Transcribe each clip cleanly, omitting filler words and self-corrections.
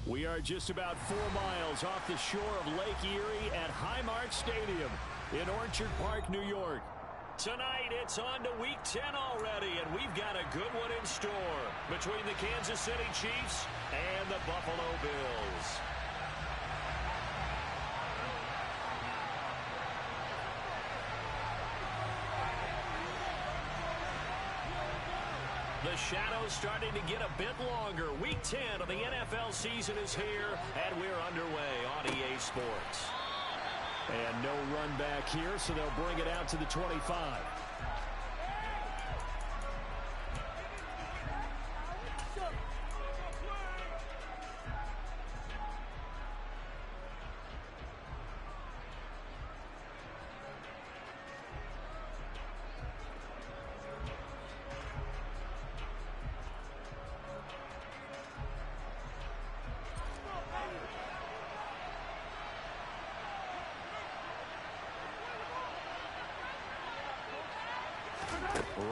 We are just about 4 miles off the shore of Lake Erie at Highmark Stadium in Orchard Park, New York. Tonight, it's on to Week 10 already, and we've got a good one in store between the Kansas City Chiefs and the Buffalo Bills. The shadow's starting to get a bit longer. Week 10 of the NFL season is here, and we're underway on EA Sports. And no run back here, so they'll bring it out to the 25.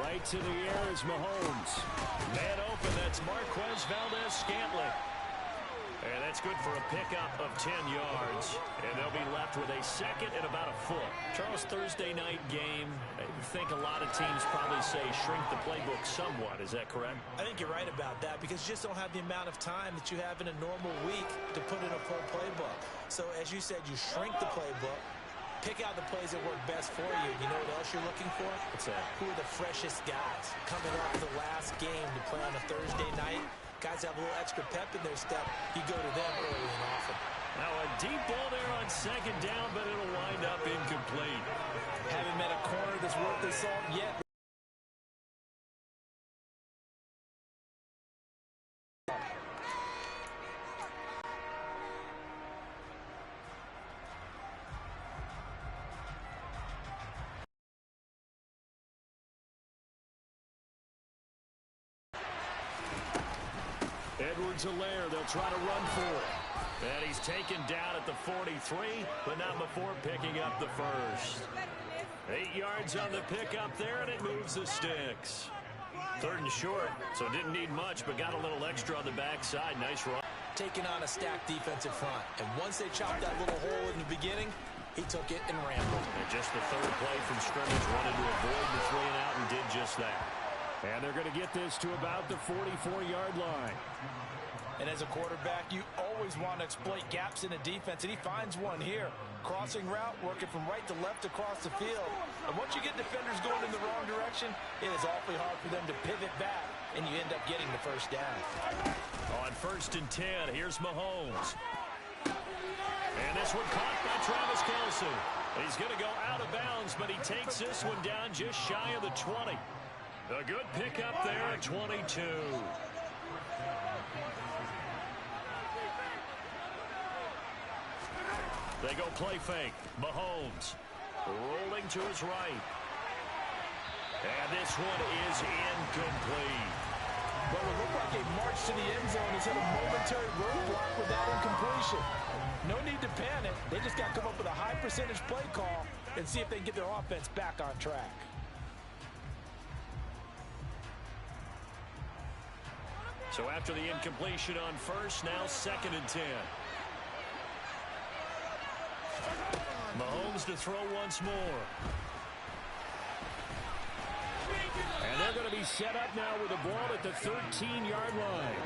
Right to the air is Mahomes. Man open, that's Marquez Valdez-Scantling. And that's good for a pickup of 10 yards. And they'll be left with a second and about a foot. Charles, Thursday night game, I think a lot of teams probably say shrink the playbook somewhat. Is that correct? I think you're right about that because you just don't have the amount of time that you have in a normal week to put in a full playbook. So as you said, you shrink the playbook. Pick out the plays that work best for you. You know what else you're looking for? What's that? Who are the freshest guys coming off the last game to play on a Thursday night? Guys have a little extra pep in their step. You go to them early and often. Now a deep ball there on second down, but it'll wind up incomplete. Haven't met a corner that's worth their salt yet. Edwards-Helaire, they'll try to run for it. And he's taken down at the 43, but not before picking up the first. 8 yards on the pickup there, and it moves the sticks. 3rd and short, so didn't need much, but got a little extra on the backside. Nice run. Taking on a stacked defensive front. And once they chopped that little hole in the beginning, he took it and rambled. And just the 3rd play from scrimmage, wanted to avoid the 3 and out and did just that. And they're going to get this to about the 44-yard line. And as a quarterback, you always want to exploit gaps in a defense, and he finds one here. Crossing route, working from right to left across the field. And once you get defenders going in the wrong direction, it is awfully hard for them to pivot back, and you end up getting the first down. On 1st and 10, here's Mahomes. And this one caught by Travis Kelce. He's going to go out of bounds, but he takes this one down just shy of the 20. A good pickup there at 22. They go play fake. Mahomes rolling to his right. And this one is incomplete. Well, it looked like a march to the end zone has hit a momentary roadblock with that incompletion. No need to panic. They just got to come up with a high percentage play call and see if they can get their offense back on track. So after the incompletion on 1st, now 2nd and 10. Mahomes to throw once more. And they're going to be set up now with the ball at the 13-yard line.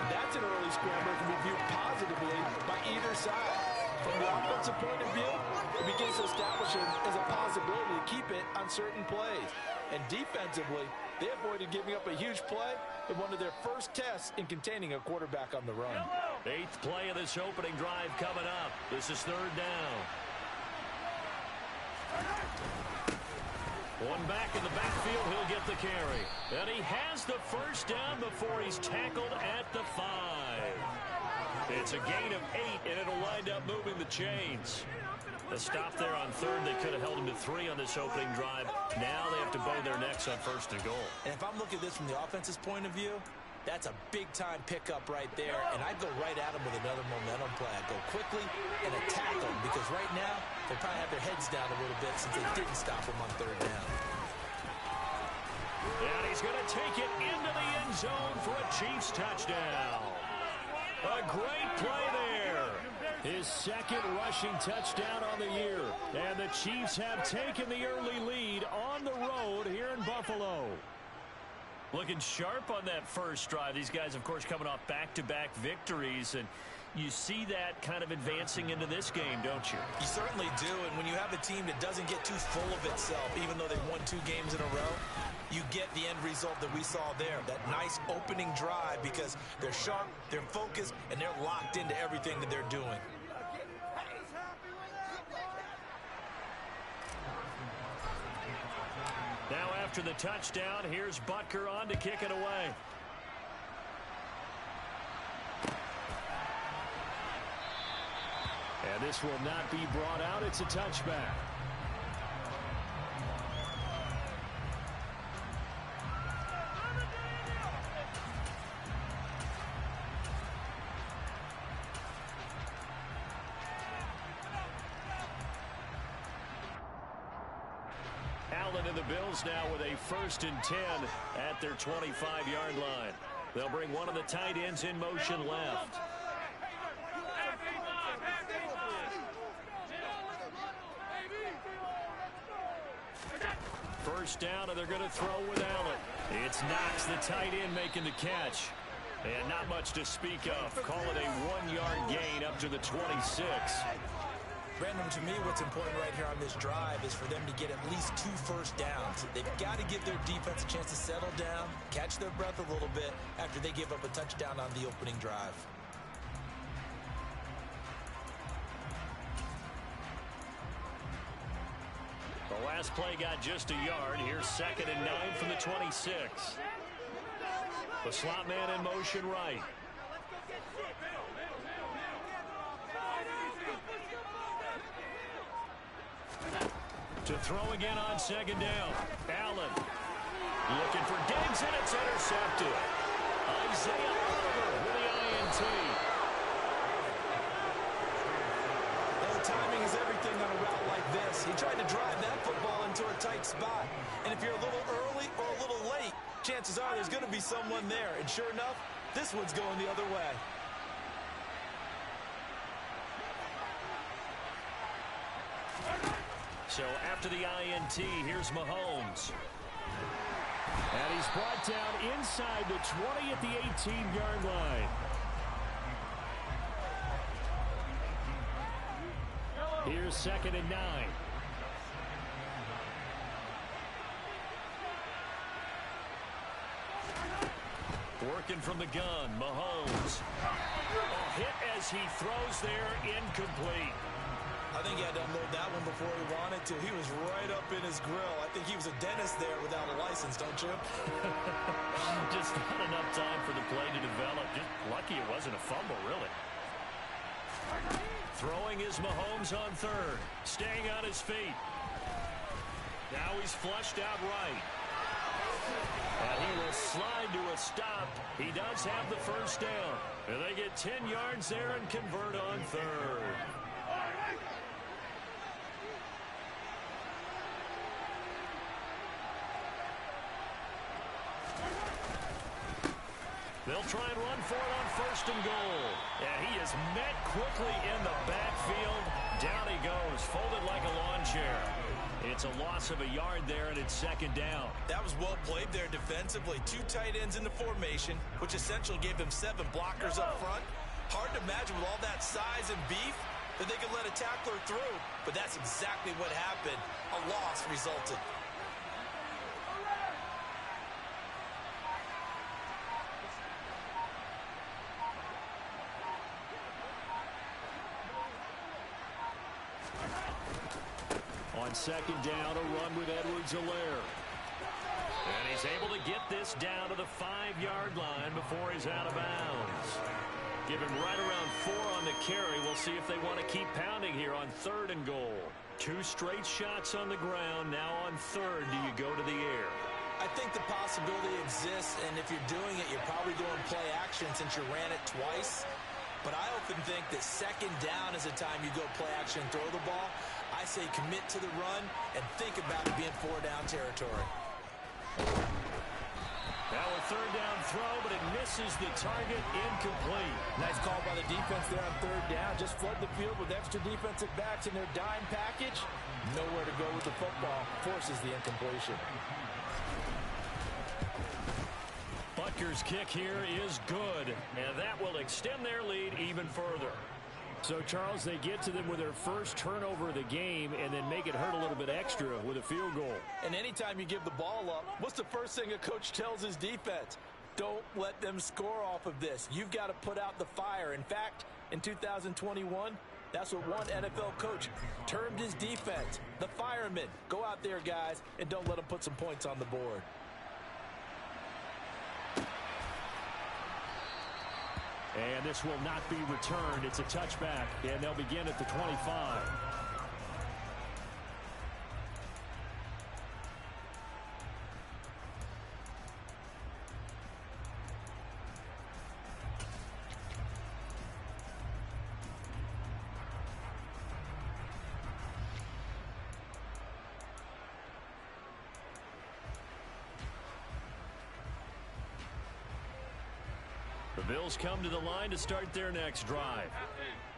That's an early scramble that can be viewed positively by either side. From the offensive point of view, it begins to establish it as a possibility to keep it on certain plays. And defensively, they avoided giving up a huge play in one of their first tests in containing a quarterback on the run. 8th play of this opening drive coming up. This is 3rd down. One back in the backfield, he'll get the carry. And he has the first down before he's tackled at the 5. It's a gain of 8, and it'll wind up moving the chains. A stop there on 3rd. They could have held him to 3 on this opening drive. Now they have to bow their necks on 1st and goal. And if I'm looking at this from the offense's point of view, that's a big-time pickup right there, and I'd go right at him with another momentum play. I'd go quickly and attack them, because right now they probably have their heads down a little bit since they didn't stop him on 3rd down. And he's going to take it into the end zone for a Chiefs touchdown. A great play there. His 2nd rushing touchdown on the year. And the Chiefs have taken the early lead on the road here in Buffalo. Looking sharp on that first drive. These guys, of course, coming off back-to-back victories, and you see that kind of advancing into this game, don't you? You certainly do, and when you have a team that doesn't get too full of itself, even though they've won 2 games in a row, you get the end result that we saw there, that nice opening drive, because they're sharp, they're focused, and they're locked into everything that they're doing. Now after the touchdown, here's Butker on to kick it away. And this will not be brought out. It's a touchback. Allen and the Bills now with a 1st and 10 at their 25-yard line. They'll bring one of the tight ends in motion left. First down, and they're going to throw with Allen. It's Knox, the tight end, making the catch. And not much to speak of. Call it a 1-yard gain up to the 26. Brandon, to me, what's important right here on this drive is for them to get at least 2 first downs. They've got to give their defense a chance to settle down, catch their breath a little bit after they give up a touchdown on the opening drive. The last play got just a yard. Here's 2nd and 9 from the 26. The slot man in motion right. To throw again on 2nd down. Allen looking for Diggs, and it's intercepted. Isaiah Oliver with the INT. Well, timing is everything on a route like this. He tried to drive that football into a tight spot. And if you're a little early or a little late, chances are there's going to be someone there. And sure enough, this one's going the other way. So after the INT, here's Mahomes. And he's brought down inside the 20 at the 18-yard line. Here's 2nd and 9. Working from the gun, Mahomes. A hit as he throws there, incomplete. I think he had to unload that one before he wanted to. He was right up in his grill. I think he was a dentist there without a license, don't you? Just not enough time for the play to develop. Just lucky it wasn't a fumble, really. Throwing is Mahomes on 3rd. Staying on his feet. Now he's flushed out right. And he will slide to a stop. He does have the first down. And they get 10 yards there and convert on 3rd. They'll try and run for it on 1st and goal. And he is met quickly in the backfield. Down he goes, folded like a lawn chair. It's a loss of a yard there, and it's 2nd down. That was well played there defensively. 2 tight ends in the formation, which essentially gave them 7 blockers up front. Hard to imagine with all that size and beef, that they could let a tackler through, but that's exactly what happened. A loss resulted. On second down, a run with Edwards-Helaire. And he's able to get this down to the 5-yard line before he's out of bounds. Give him right around 4 on the carry. We'll see if they want to keep pounding here on 3rd and goal. 2 straight shots on the ground. Now on 3rd, do you go to the air? I think the possibility exists, and if you're doing it, you're probably going play action since you ran it twice. But I often think that 2nd down is a time you go play action and throw the ball. I say commit to the run and think about it being 4-down territory. Now a 3rd down throw, but it misses the target, incomplete. Nice call by the defense there on 3rd down. Just flood the field with extra defensive backs in their dime package. Nowhere to go with the football. Forces the incompletion. Butker's kick here is good, and that will extend their lead even further. So, Charles, they get to them with their first turnover of the game and then make it hurt a little bit extra with a field goal. And anytime you give the ball up, what's the first thing a coach tells his defense? Don't let them score off of this. You've got to put out the fire. In fact, in 2021, that's what one NFL coach termed his defense, the firemen. Go out there, guys, and don't let them put some points on the board. And this will not be returned. It's a touchback, and they'll begin at the 25. The Bills come to the line to start their next drive.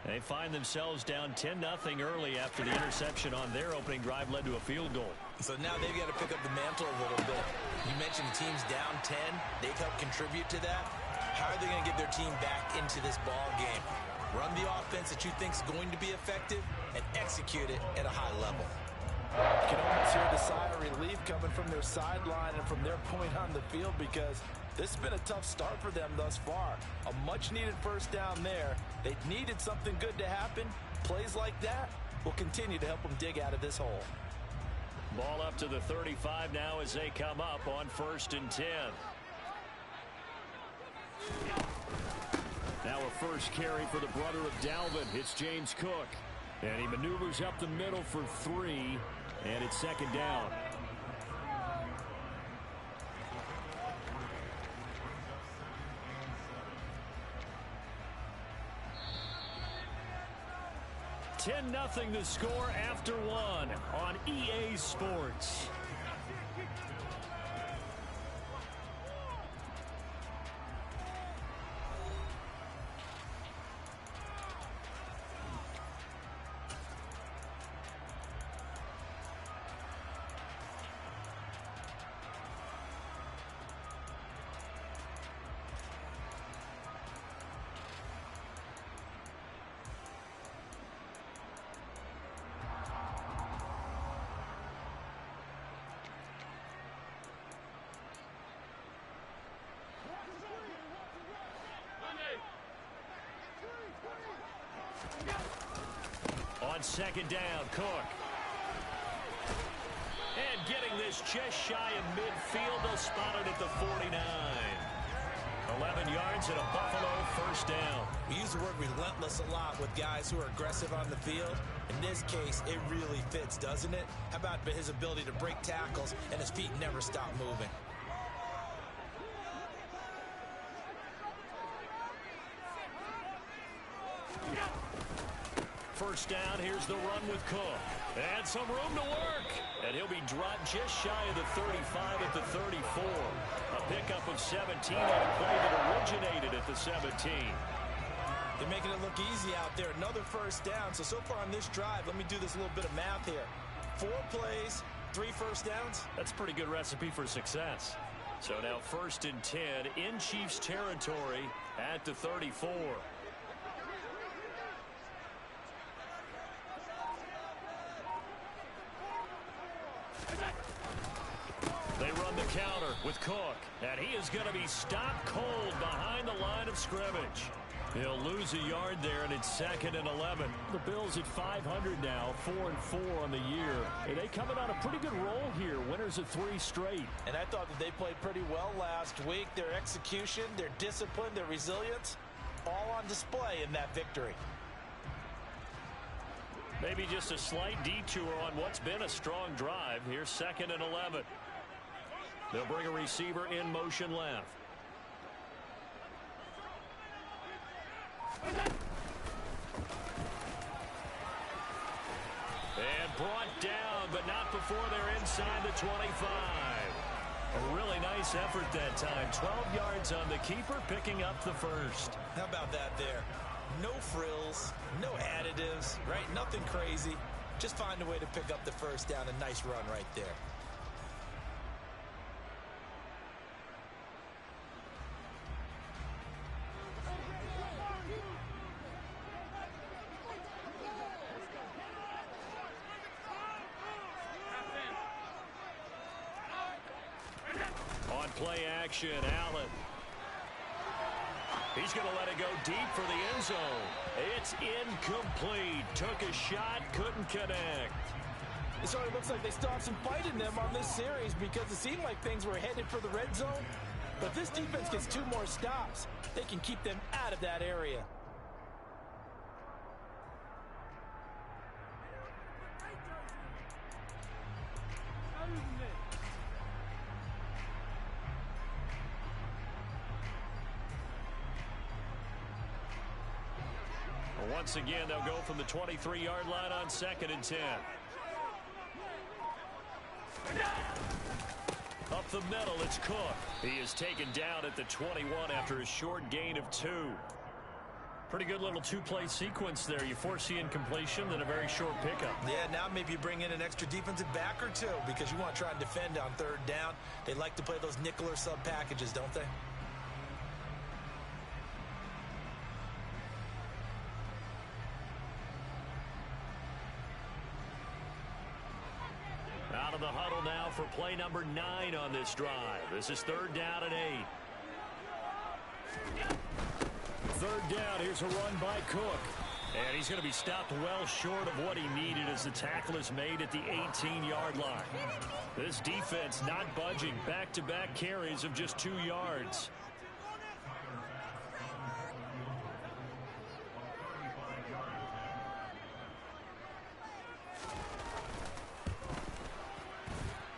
They find themselves down 10-0 early after the interception on their opening drive led to a field goal. So now they've got to pick up the mantle a little bit. You mentioned the team's down 10. They've helped contribute to that. How are they going to get their team back into this ball game? Run the offense that you think is going to be effective and execute it at a high level. You can almost hear the sigh of relief coming from their sideline and from their point on the field, because this has been a tough start for them thus far. A much-needed first down there. They needed something good to happen. Plays like that will continue to help them dig out of this hole. Ball up to the 35 now as they come up on 1st and 10. Now a first carry for the brother of Dalvin. It's James Cook. And he maneuvers up the middle for 3. And it's 2nd down. $10-0 the score after 1 on EA Sports. On 2nd down, Cook. And getting this just shy of midfield, they'll spot it at the 49. 11 yards and a Buffalo first down. We use the word relentless a lot with guys who are aggressive on the field. In this case, it really fits, doesn't it? How about his ability to break tackles and his feet never stop moving? First down, here's the run with Cook. And some room to work. And he'll be dropped just shy of the 35 at the 34. A pickup of 17 on a play that originated at the 17. They're making it look easy out there. Another first down. So far on this drive, let me do this little bit of math here. 4 plays, 3 first downs. That's a pretty good recipe for success. So now 1st and 10 in Chiefs territory at the 34. from the counter with Cook. And he is going to be stopped cold behind the line of scrimmage. He'll lose a yard there, and it's 2nd and 11. The Bills at 500 now, 4-4 on the year. And they coming on a pretty good roll here, winners of 3 straight. And I thought that they played pretty well last week. Their execution, their discipline, their resilience, all on display in that victory. Maybe just a slight detour on what's been a strong drive. Here's 2nd and 11. They'll bring a receiver in motion left. And brought down, but not before they're inside the 25. A really nice effort that time. 12 yards on the keeper, picking up the first. How about that there? No frills, no additives, right? Nothing crazy. Just find a way to pick up the first down. A nice run right there. On play action, Allen. He's going to let it go deep for the end zone. It's incomplete. Took a shot, couldn't connect. It sort of looks like they still have some fight in them on this series because it seemed like things were headed for the red zone. But if this defense gets 2 more stops, they can keep them out of that area. Once again, they'll go from the 23-yard line on 2nd and 10. Up the middle, it's Cook. He is taken down at the 21 after a short gain of 2. Pretty good little 2-play sequence there. You force the incompletion, then a very short pickup. Yeah, now maybe you bring in an extra defensive back or 2 because you want to try and defend on 3rd down. They like to play those nickel or sub packages, don't they? Out of the huddle now for play number 9 on this drive. This is 3rd down and 8. 3rd down. Here's a run by Cook. And he's going to be stopped well short of what he needed as the tackle is made at the 18-yard line. This defense not budging. Back-to-back carries of just 2 yards.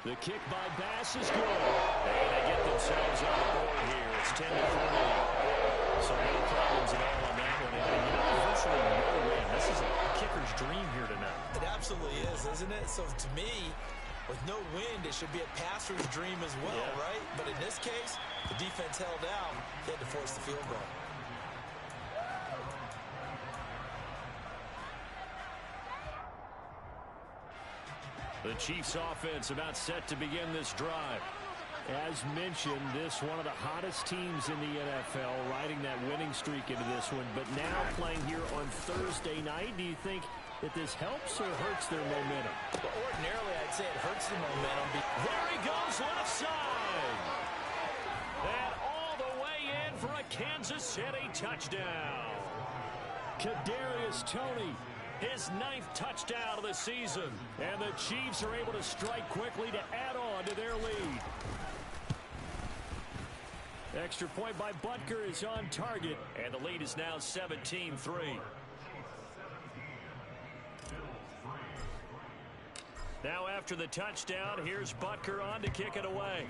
The kick by Bass is good. And they get themselves on the board here. It's 10-3. So no problems at all on that one. And virtually no win. This is a kicker's dream here tonight. It absolutely is, isn't it? So to me, with no wind, it should be a passer's dream as well, right? But in this case, the defense held out. They had to force the field goal. The Chiefs offense about set to begin this drive. As mentioned, this one of the hottest teams in the NFL, riding that winning streak into this one. But now playing here on Thursday night, do you think that this helps or hurts their momentum? Well, ordinarily, I'd say it hurts the momentum. There he goes, left side. And all the way in for a Kansas City touchdown. Kadarius Toney. His 9th touchdown of the season. And the Chiefs are able to strike quickly to add on to their lead. Extra point by Butker is on target. And the lead is now 17-3. Now after the touchdown, here's Butker on to kick it away.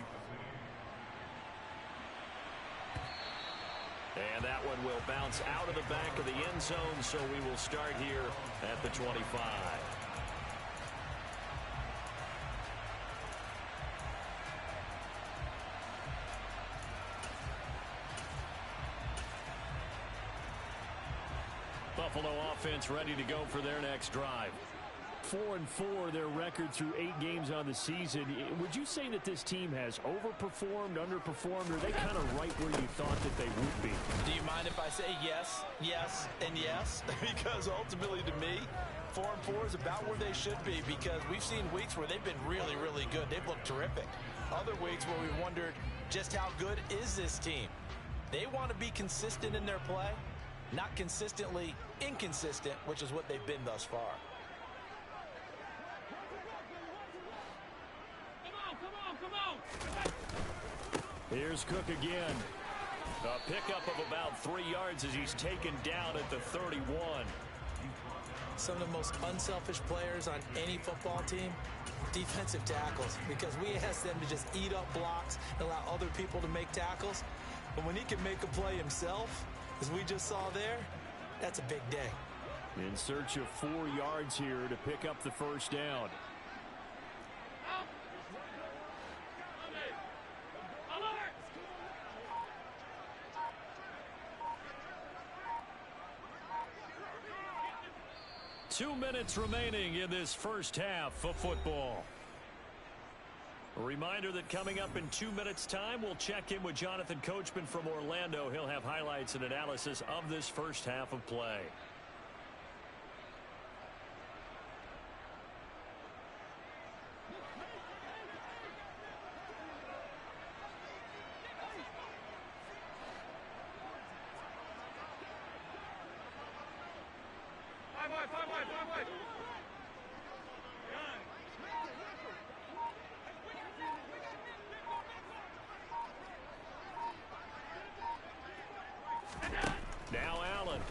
And that one will bounce out of the back of the end zone, so we will start here at the 25. Buffalo offense ready to go for their next drive. 4-4 their record through 8 games on the season. Would you say that this team has overperformed, underperformed, or are they kind of right where you thought that they would be? Do you mind if I say yes, yes, and yes? Because ultimately to me, 4-4 is about where they should be because we've seen weeks where they've been really, really good. They've looked terrific. Other weeks where we wondered just how good is this team. They want to be consistent in their play, not consistently inconsistent, which is what they've been thus far. Come on. Here's Cook again. A pickup of about 3 yards as he's taken down at the 31. Some of the most unselfish players on any football team, defensive tackles, because we ask them to just eat up blocks and allow other people to make tackles. But when he can make a play himself, as we just saw there, that's a big day. In search of 4 yards here to pick up the first down. 2 minutes remaining in this first half of football. A reminder that coming up in 2 minutes' time, we'll check in with Jonathan Coachman from Orlando. He'll have highlights and analysis of this first half of play. Now Allen.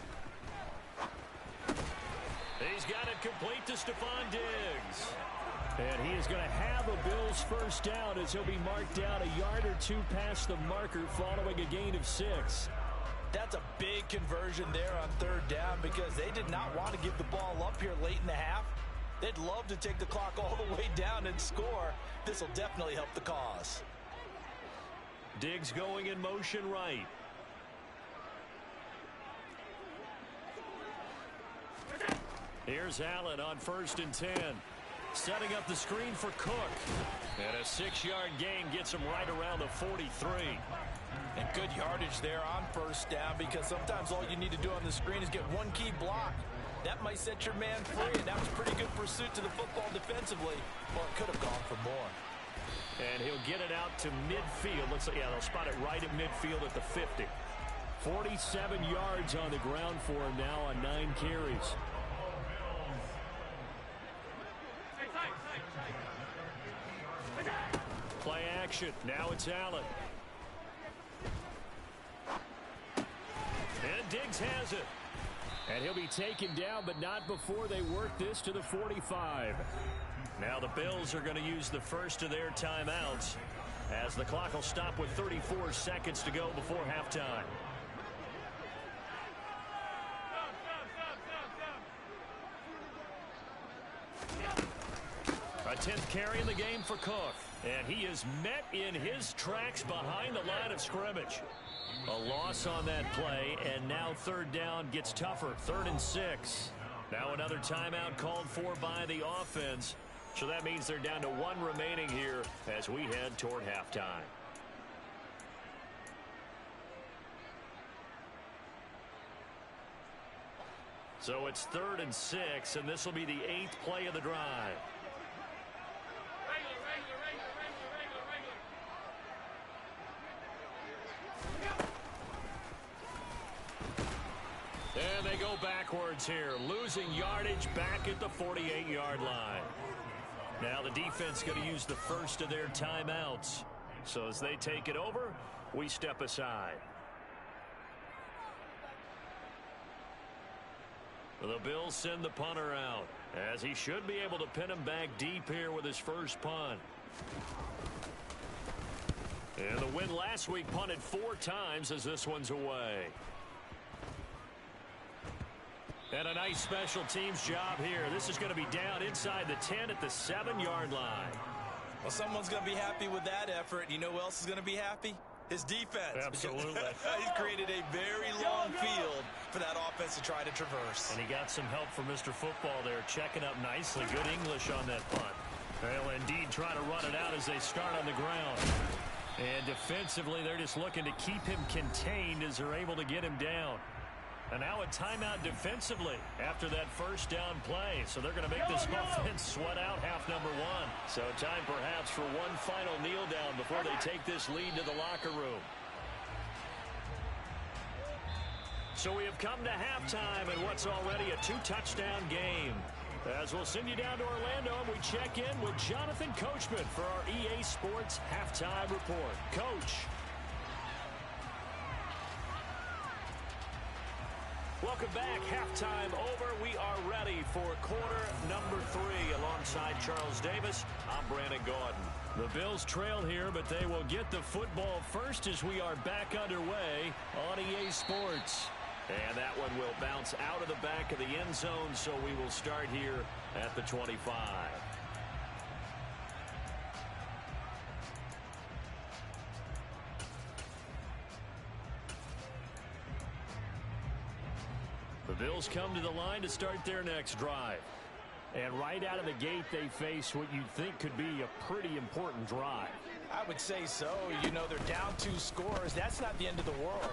He's got it complete to Stephon Diggs. And he is going to have a Bills first down as he'll be marked down a yard or two past the marker following a gain of 6. That's a big conversion there on third down because they did not want to give the ball up here late in the half. They'd love to take the clock all the way down and score. This will definitely help the cause. Diggs going in motion right. Here's Allen on 1st and 10. Setting up the screen for Cook. And a 6-yard gain gets him right around the 43. And good yardage there on first down because sometimes all you need to do on the screen is get one key block. That might set your man free, and that was pretty good pursuit to the football defensively, or it could have gone for more. And he'll get it out to midfield. Looks like, yeah, they'll spot it right at midfield at the 50. 47 yards on the ground for him now on 9 carries. Play action. Now it's Allen. And Diggs has it. And he'll be taken down, but not before they work this to the 45. Now the Bills are going to use the first of their timeouts as the clock will stop with 34 seconds to go before halftime. A 10th carry in the game for Cook. And he is met in his tracks behind the line of scrimmage. A loss on that play, and now third down gets tougher. 3rd and 6. Now another timeout called for by the offense. So that means they're down to 1 remaining here as we head toward halftime. So it's 3rd and 6, and this will be the 8th play of the drive. And they go backwards here, losing yardage back at the 48-yard line. Now the defense going to use the first of their timeouts. So as they take it over, we step aside. The Bills send the punter out, as he should be able to pin him back deep here with his first punt. And the win last week punted 4 times as this one's away. And a nice special teams job here. This is going to be down inside the 10 at the 7-yard line. Well, someone's going to be happy with that effort. You know who else is going to be happy? His defense. Absolutely. He's created a very long field for that offense to try to traverse. And he got some help from Mr. Football there, checking up nicely. Good English on that punt. They'll indeed try to run it out as they start on the ground. And defensively, they're just looking to keep him contained as they're able to get him down. And now a timeout defensively after that first down play. So they're going to make this offense sweat out half number one. So time perhaps for one final kneel down before they take this lead to the locker room. So we have come to halftime in what's already a 2-touchdown game. As we'll send you down to Orlando, and we check in with Jonathan Coachman for our EA Sports Halftime Report. Coach. Welcome back. Halftime over. We are ready for quarter number 3 alongside Charles Davis. I'm Brandon Gaudin. The Bills trail here, but they will get the football first as we are back underway on EA Sports. And that one will bounce out of the back of the end zone, so we will start here at the 25. The Bills come to the line to start their next drive. And right out of the gate, they face what you'd think could be a pretty important drive. I would say so. You know, they're down 2 scores. That's not the end of the world.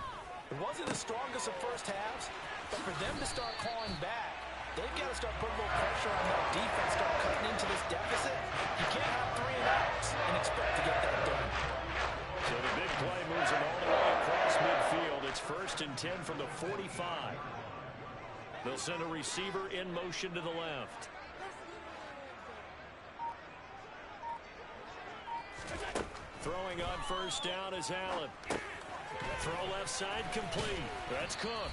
It wasn't the strongest of first halves, but for them to start clawing back, they've got to start putting a little pressure on that defense, start cutting into this deficit. You can't have 3 and outs and expect to get that done. So the big play moves them all the way across midfield. It's 1st and 10 from the 45. They'll send a receiver in motion to the left. Throwing on first down is Allen. Throw left side complete. That's Cook.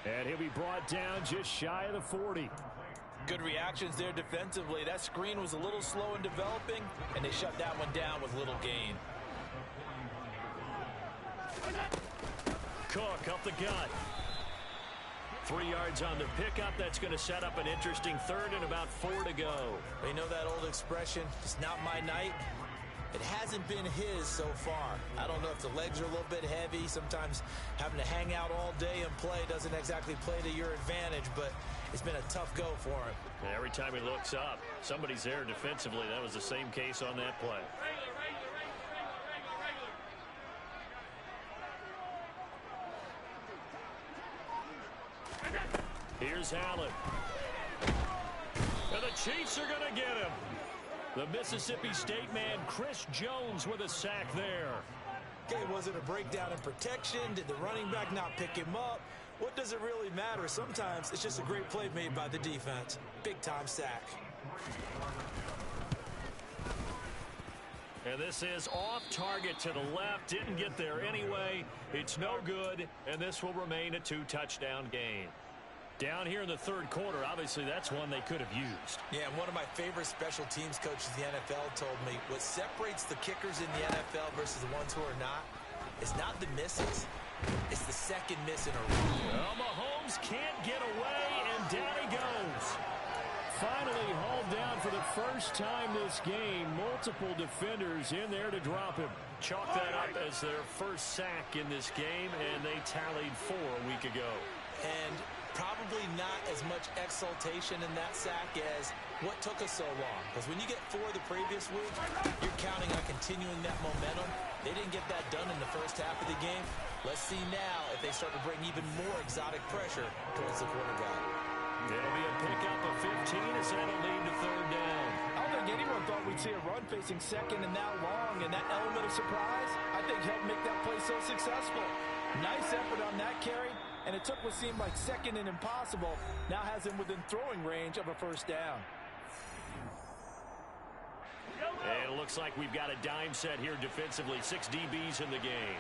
And he'll be brought down just shy of the 40. Good reactions there defensively. That screen was a little slow in developing, and they shut that one down with little gain. Cook up the gut. 3 yards on the pickup. That's going to set up an interesting 3rd and about 4 to go. You know that old expression, it's not my night. It hasn't been his so far. I don't know if the legs are a little bit heavy. Sometimes having to hang out all day and play doesn't exactly play to your advantage, but it's been a tough go for him. And every time he looks up, somebody's there defensively. That was the same case on that play. Here's Allen. And the Chiefs are going to get him. The Mississippi State man, Chris Jones, with a sack there. Okay, was it a breakdown in protection? Did the running back not pick him up? What does it really matter? Sometimes it's just a great play made by the defense. Big-time sack. And this is off target to the left. Didn't get there anyway. It's no good, and this will remain a 2-touchdown game. Down here in the 3rd quarter, obviously that's one they could have used. Yeah, and one of my favorite special teams coaches in the NFL told me what separates the kickers in the NFL versus the ones who are not is not the misses. It's the second miss in a row. Well, Mahomes can't get away, and down he goes. Finally hauled down for the first time this game. Multiple defenders in there to drop him. Chalk that up as their first sack in this game, and they tallied 4 a week ago. And probably not as much exultation in that sack as what took us so long. Because when you get 4 the previous week, you're counting on continuing that momentum. They didn't get that done in the first half of the game. Let's see now if they start to bring even more exotic pressure towards the quarterback. It'll be a pickup of 15 as that'll lead to 3rd down. I don't think anyone thought we'd see a run facing second and that long, and that element of surprise, I think, helped make that play so successful. Nice effort on that carry. And it took what seemed like second and impossible. Now has him within throwing range of a first down. And it looks like we've got a dime set here defensively. 6 DBs in the game.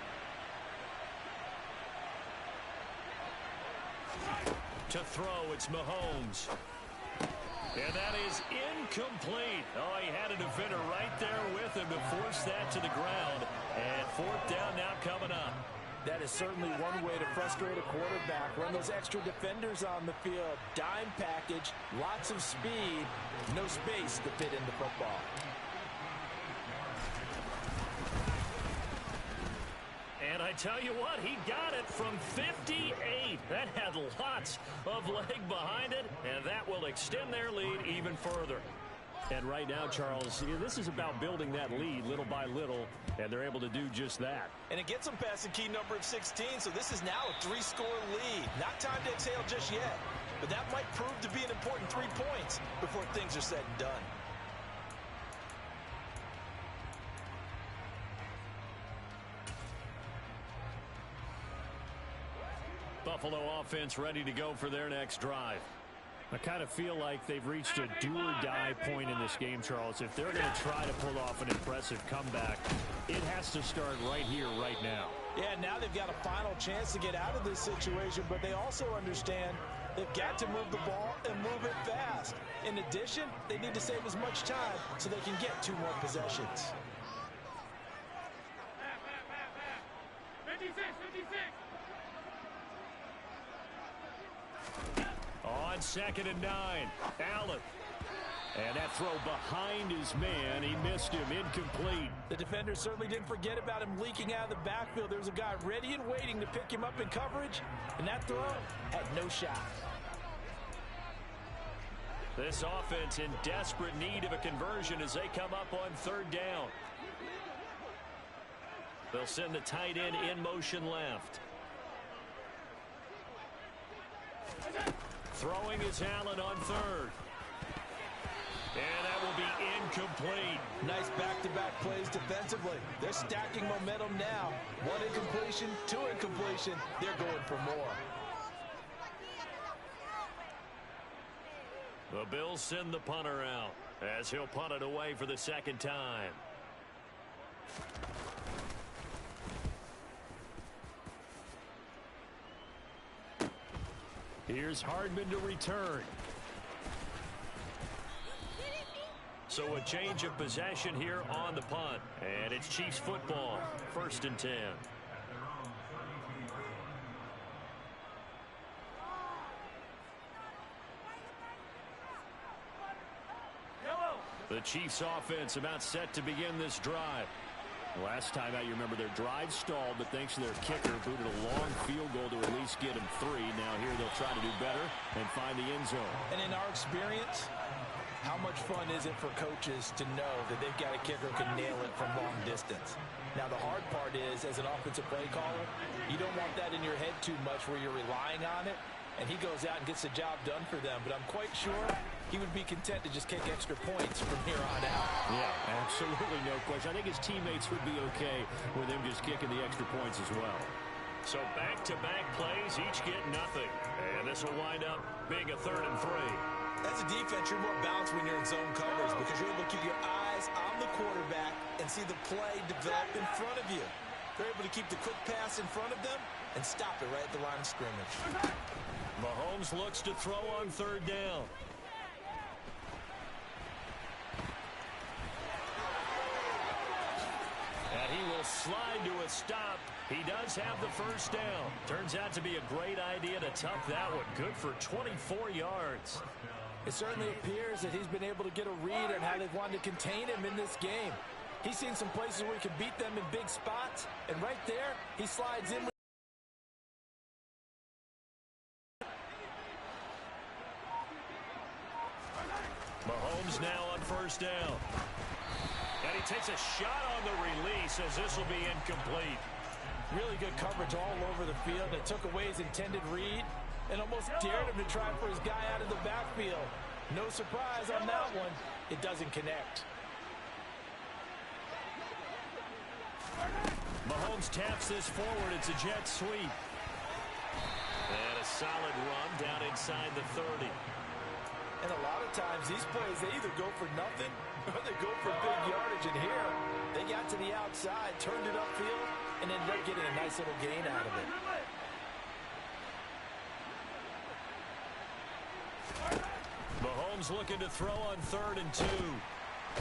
To throw, it's Mahomes. And that is incomplete. Oh, he had a defender right there with him to force that to the ground. And 4th down now coming up. That is certainly one way to frustrate a quarterback. Run those extra defenders on the field. Dime package, lots of speed, no space to fit in the football. And I tell you what, he got it from 58. That had lots of leg behind it, and that will extend their lead even further. And right now, Charles, this is about building that lead little by little, and they're able to do just that. And it gets them past the key number of 16, so this is now a 3-score lead. Not time to exhale just yet, but that might prove to be an important 3 points before things are said and done. Buffalo offense ready to go for their next drive. I kind of feel like they've reached a do-or-die point in this game, Charles. If they're going to try to pull off an impressive comeback, it has to start right here, right now. Yeah, now they've got a final chance to get out of this situation, but they also understand they've got to move the ball and move it fast. In addition, they need to save as much time so they can get 2 more possessions. 56. On 2nd and 9, Allen. And that throw behind his man. He missed him. Incomplete. The defender certainly didn't forget about him leaking out of the backfield. There was a guy ready and waiting to pick him up in coverage, and that throw had no shot. This offense in desperate need of a conversion as they come up on 3rd down. They'll send the tight end in motion left. Throwing is Allen on 3rd. And that will be incomplete. Nice back-to-back plays defensively. They're stacking momentum now. 1 incompletion, 2 incompletion. They're going for more. The Bills send the punter out as he'll punt it away for the 2nd time. Here's Hardman to return. So a change of possession here on the punt. And it's Chiefs football. 1st and 10. The Chiefs offense about set to begin this drive. Last time out, you remember their drive stalled, but thanks to their kicker, booted a long field goal to at least get them 3. Now here they'll try to do better and find the end zone. And in our experience, how much fun is it for coaches to know that they've got a kicker who can nail it from long distance? Now the hard part is, as an offensive play caller, you don't want that in your head too much where you're relying on it, and he goes out and gets the job done for them. But I'm quite sure he would be content to just kick extra points from here on out. Yeah, absolutely no question. I think his teammates would be okay with him just kicking the extra points as well. So back-to-back plays, each get nothing. And this will wind up being a 3rd and 3. As a defense, you're more balanced when you're in zone coverage because you're able to keep your eyes on the quarterback and see the play develop in front of you. They're able to keep the quick pass in front of them and stop it right at the line of scrimmage. Mahomes looks to throw on 3rd down. And he will slide to a stop. He does have the 1st down. Turns out to be a great idea to tuck that one. Good for 24 yards. It certainly appears that he's been able to get a read on how they've wanted to contain him in this game. He's seen some places where he can beat them in big spots, and right there, he slides in. Mahomes now on 1st down. And he takes a shot on the release as this will be incomplete. Really good coverage all over the field. It took away his intended read and almost dared him to try for his guy out of the backfield. No surprise on that one. It doesn't connect. Mahomes taps this forward. It's a jet sweep. And a solid run down inside the 30. And a lot of times these plays, they either go for nothing or they go for big yardage. And here, they got to the outside, turned it upfield, and ended up getting a nice little gain out of it. Mahomes looking to throw on 3rd and 2.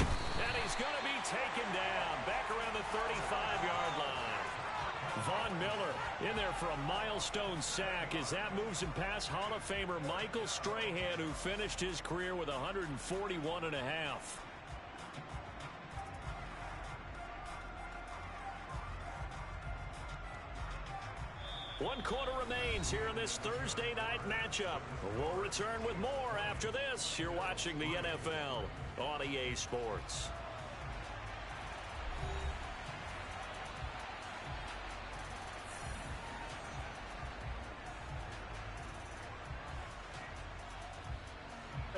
And he's going to be taken down back around the 35-yard line. Von Miller in there for a milestone sack as that moves him past Hall of Famer Michael Strahan, who finished his career with 141.5. 1 quarter remains here in this Thursday night matchup. We'll return with more after this. You're watching the NFL on EA Sports.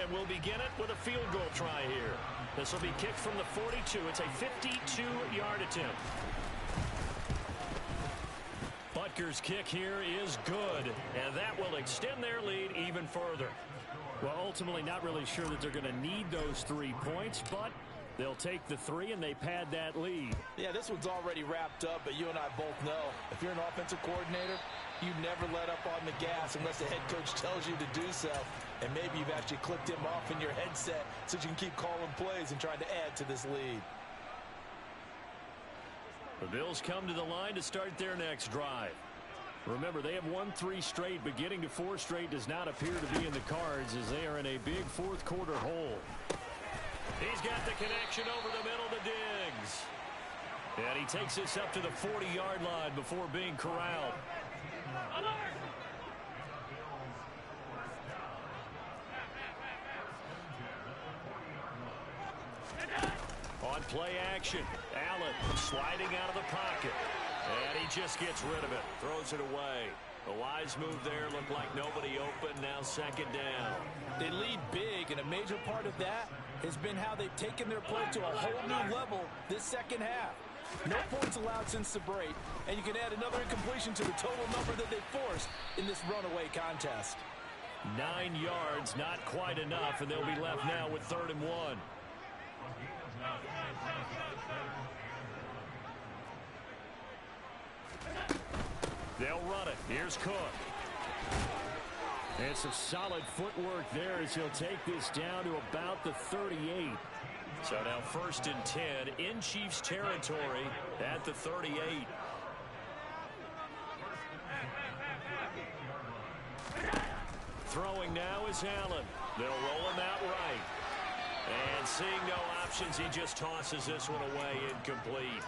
And we'll begin it with a field goal try here. This will be kicked from the 42. It's a 52-yard attempt. Butker's kick here is good, and that will extend their lead even further. Well, ultimately not really sure that they're going to need those 3 points, but they'll take the 3 and they pad that lead. Yeah, this one's already wrapped up, but you and I both know if you're an offensive coordinator, you never let up on the gas unless the head coach tells you to do so. And maybe you've actually clicked him off in your headset so you can keep calling plays and trying to add to this lead. The Bills come to the line to start their next drive. Remember, they have won 3 straight, but getting to 4 straight does not appear to be in the cards as they are in a big fourth quarter hole. He's got the connection over the middle to Diggs. And he takes this up to the 40-yard line before being corralled. On play action, Allen sliding out of the pocket. And he just gets rid of it, throws it away. A wise move there, looked like nobody open, now second down. They lead big, and a major part of that has been how they've taken their play to a whole new level this second half. No points allowed since the break, and you can add another incompletion to the total number that they forced in this runaway contest. 9 yards, not quite enough, and they'll be left now with 3rd and 1. They'll run it. Here's Cook. And some solid footwork there as he'll take this down to about the 38. So now 1st and 10 in Chiefs territory at the 38. Throwing now is Allen. They'll roll him out right. And seeing no options, he just tosses this one away, incomplete.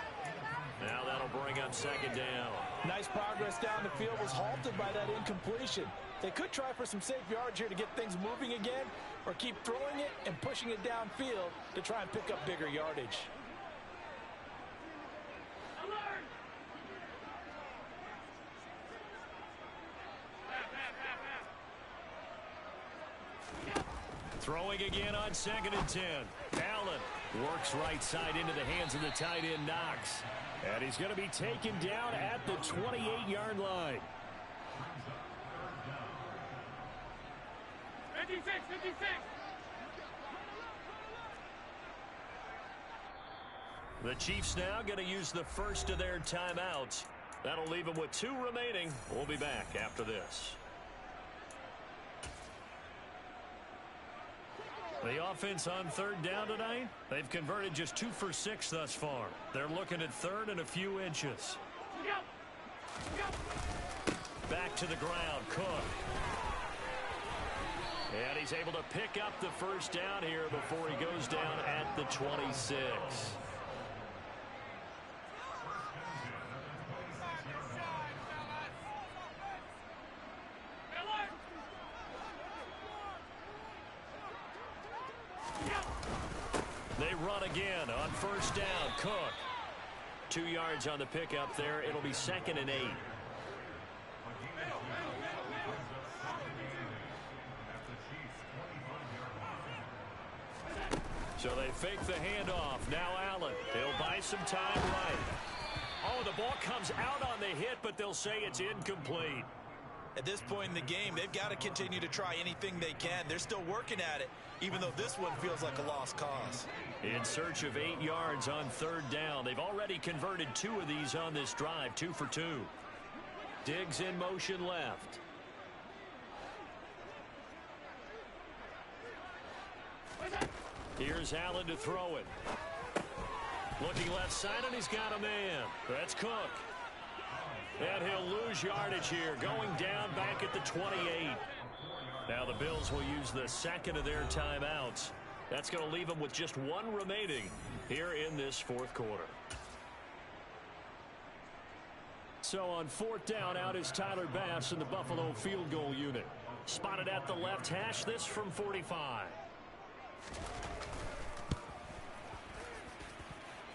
Now that'll bring up 2nd down. Nice progress down the field was halted by that incompletion. They could try for some safe yards here to get things moving again, or keep throwing it and pushing it downfield to try and pick up bigger yardage. Throwing again on 2nd and 10. Allen works right side into the hands of the tight end, Knox. And he's going to be taken down at the 28-yard line. 56. The Chiefs now going to use the first of their timeouts. That'll leave them with 2 remaining. We'll be back after this. The offense on 3rd down tonight, they've converted just 2 for 6 thus far. They're looking at 3rd and a few inches. Back to the ground, Cook. And he's able to pick up the 1st down here before he goes down at the 26. They run again on 1st down. Cook. 2 yards on the pickup there. It'll be 2nd and 8. So they fake the handoff. Now Allen. He'll buy some time right. Oh, the ball comes out on the hit, but they'll say it's incomplete. At this point in the game, they've got to continue to try anything they can. They're still working at it, even though this one feels like a lost cause. In search of 8 yards on 3rd down. They've already converted 2 of these on this drive, 2 for 2. Diggs in motion left. Here's Allen to throw it. Looking left side, and he's got a man. That's Cook. And he'll lose yardage here, going down back at the 28. Now the Bills will use the 2nd of their timeouts. That's going to leave them with just 1 remaining here in this 4th quarter. So on 4th down, out is Tyler Bass in the Buffalo field goal unit. Spotted at the left hash, this from 45.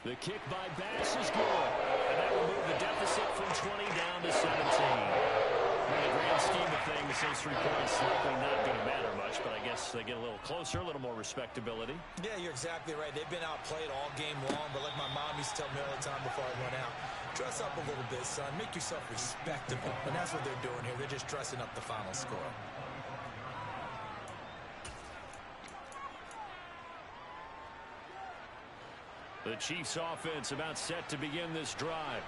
The kick by Bass is good. And that will move the deficit from 20 down to 17. In the grand scheme of things, those 3 points likely not going to matter much, but I guess they get a little closer, a little more respectability. Yeah, you're exactly right. They've been outplayed all game long, but like my mom used to tell me all the time before I went out, dress up a little bit, son. Make yourself respectable. And that's what they're doing here. They're just dressing up the final score. The Chiefs offense about set to begin this drive.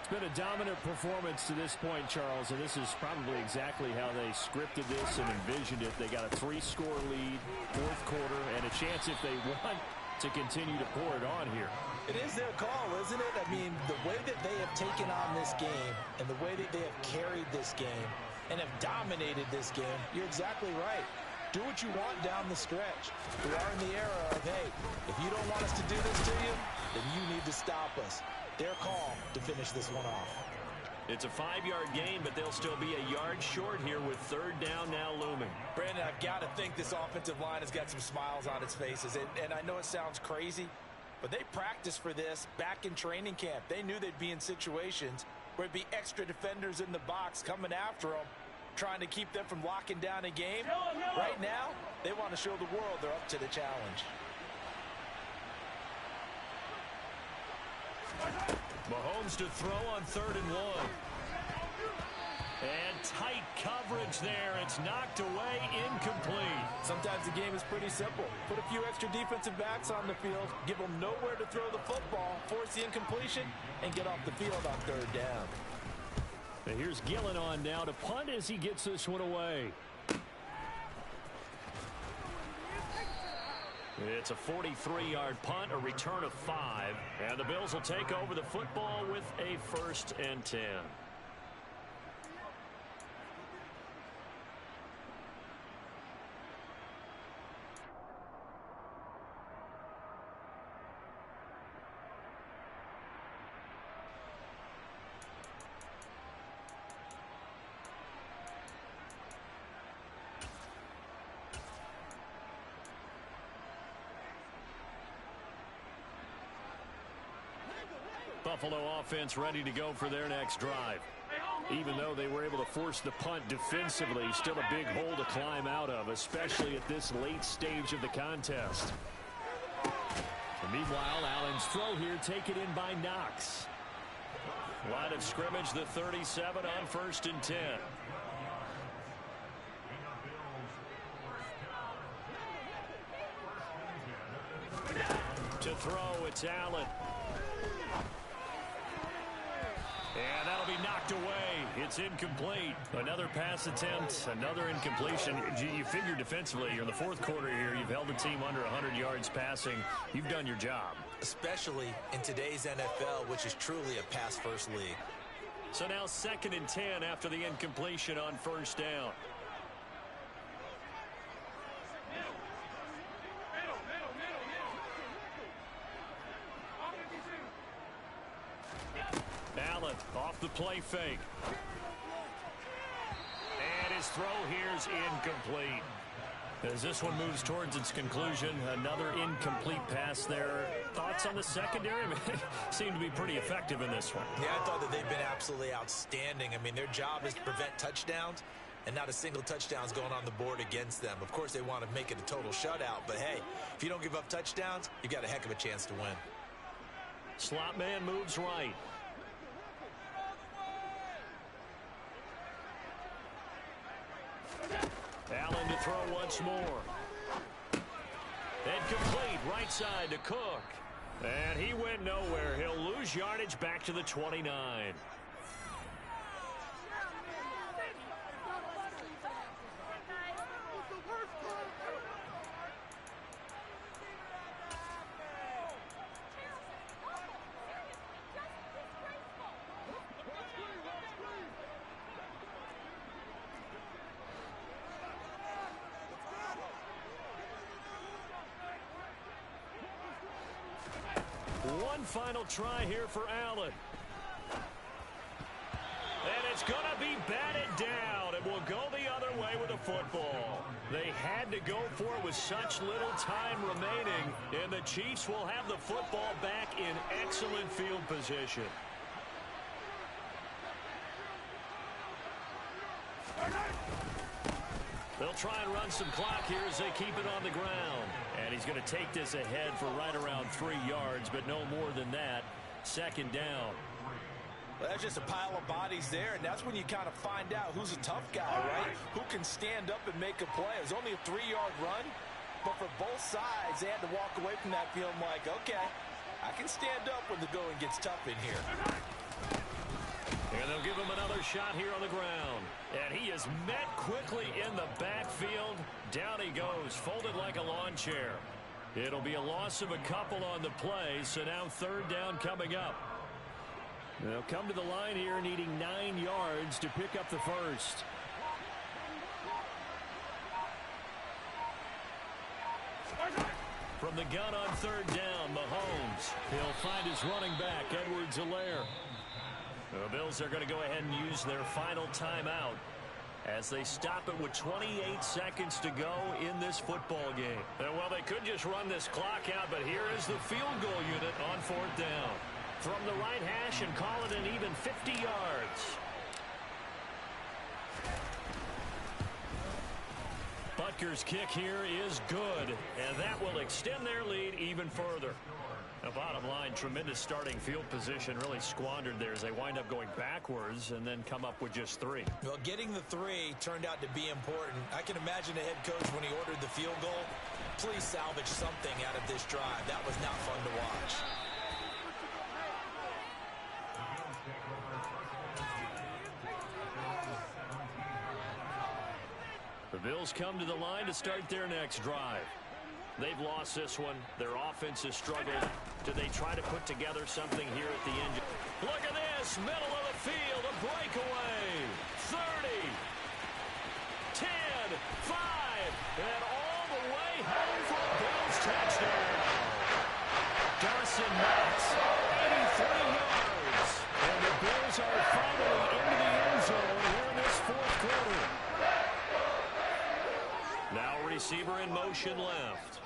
It's been a dominant performance to this point, Charles, and this is probably exactly how they scripted this and envisioned it. They got a 3-score lead, 4th quarter, and a chance if they want to continue to pour it on here. It is their call, isn't it? I mean, the way that they have taken on this game and the way that they have carried this game and have dominated this game, you're exactly right. Do what you want down the stretch. We are in the era of, hey, if you don't want us to do this to you, then you need to stop us. Their call to finish this one off. It's a 5-yard gain, but they'll still be a yard short here with 3rd down now looming. Brandon, I've got to think this offensive line has got some smiles on its faces. And I know it sounds crazy, but they practiced for this back in training camp. They knew they'd be in situations where it'd be extra defenders in the box coming after them, trying to keep them from locking down a game. Right now, they want to show the world they're up to the challenge. Mahomes to throw on 3rd and 1. And tight coverage there. It's knocked away, incomplete. Sometimes the game is pretty simple. Put a few extra defensive backs on the field, give them nowhere to throw the football, force the incompletion, and get off the field on 3rd down. And here's Gillen on now to punt as he gets this one away. It's a 43-yard punt, a return of 5. And the Bills will take over the football with a 1st and 10. Buffalo offense ready to go for their next drive. Even though they were able to force the punt defensively, still a big hole to climb out of, especially at this late stage of the contest. And meanwhile, Allen's throw here taken in by Knox. Line of scrimmage, the 37 on 1st and 10. To throw, it's Allen. And that'll be knocked away. It's incomplete. Another pass attempt, another incompletion. You figure defensively, you're in the 4th quarter here. You've held the team under 100 yards passing. You've done your job. Especially in today's NFL, which is truly a pass-first league. So now 2nd and 10 after the incompletion on 1st down. Allen off the play fake. And his throw here is incomplete. As this one moves towards its conclusion, another incomplete pass there. Thoughts on the secondary? Seem to be pretty effective in this one. Yeah, I thought that they've been absolutely outstanding. I mean, their job is to prevent touchdowns, and not a single touchdown's going on the board against them. Of course, they want to make it a total shutout, but hey, if you don't give up touchdowns, you've got a heck of a chance to win. Slot man moves right. Allen to throw once more. And complete right side to Cook. And he went nowhere. He'll lose yardage back to the 29. One final try here for Allen. And it's going to be batted down. It will go the other way with the football. They had to go for it with such little time remaining, and the Chiefs will have the football back in excellent field position. They'll try and run some clock here as they keep it on the ground. And he's going to take this ahead for right around 3 yards, but no more than that. Second down. Well, that's just a pile of bodies there, and that's when you kind of find out who's a tough guy, right? Who can stand up and make a play. It was only a 3-yard run, but for both sides, they had to walk away from that feeling like, okay, I can stand up when the going gets tough in here. And they'll give him another shot here on the ground. And he is met quickly in the backfield. Down he goes, folded like a lawn chair. It'll be a loss of a couple on the play, so now third down coming up. They'll come to the line here needing 9 yards to pick up the first. From the gun on third down, Mahomes. He'll find his running back, Edwards-Helaire. The Bills are going to go ahead and use their final timeout as they stop it with 28 seconds to go in this football game. Well, they could just run this clock out, but here is the field goal unit on fourth down. From the right hash and call it an even 50 yards. Butker's kick here is good, and that will extend their lead even further. The bottom line, tremendous starting field position, really squandered there as they wind up going backwards and then come up with just 3. Well, getting the 3 turned out to be important. I can imagine the head coach when he ordered the field goal. Please salvage something out of this drive. That was not fun to watch. The Bills come to the line to start their next drive. They've lost this one. Their offense has struggled. Do they try to put together something here at the end? Look at this. Middle of the field. A breakaway. 30. 10. 5. And all the way home for a Bills touchdown. Dawson Knox. 83 yards. And the Bills are finally into the end zone here in this fourth quarter. Now receiver in motion left.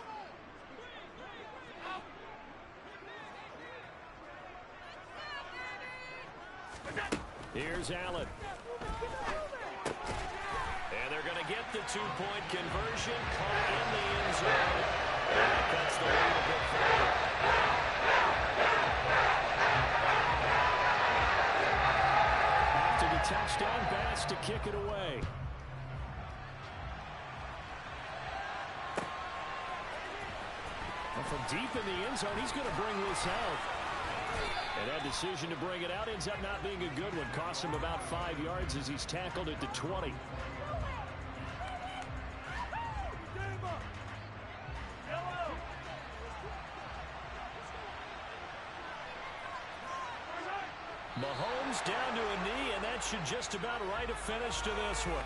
Here's Allen. And they're going to get the 2-point conversion. Caught in the end zone. And that cuts the lead a bit further. After the touchdown pass to kick it away. And from deep in the end zone, he's going to bring this out. And that decision to bring it out ends up not being a good one. Costs him about 5 yards as he's tackled at the 20. Mahomes down to a knee, and that should just about write a finish to this one.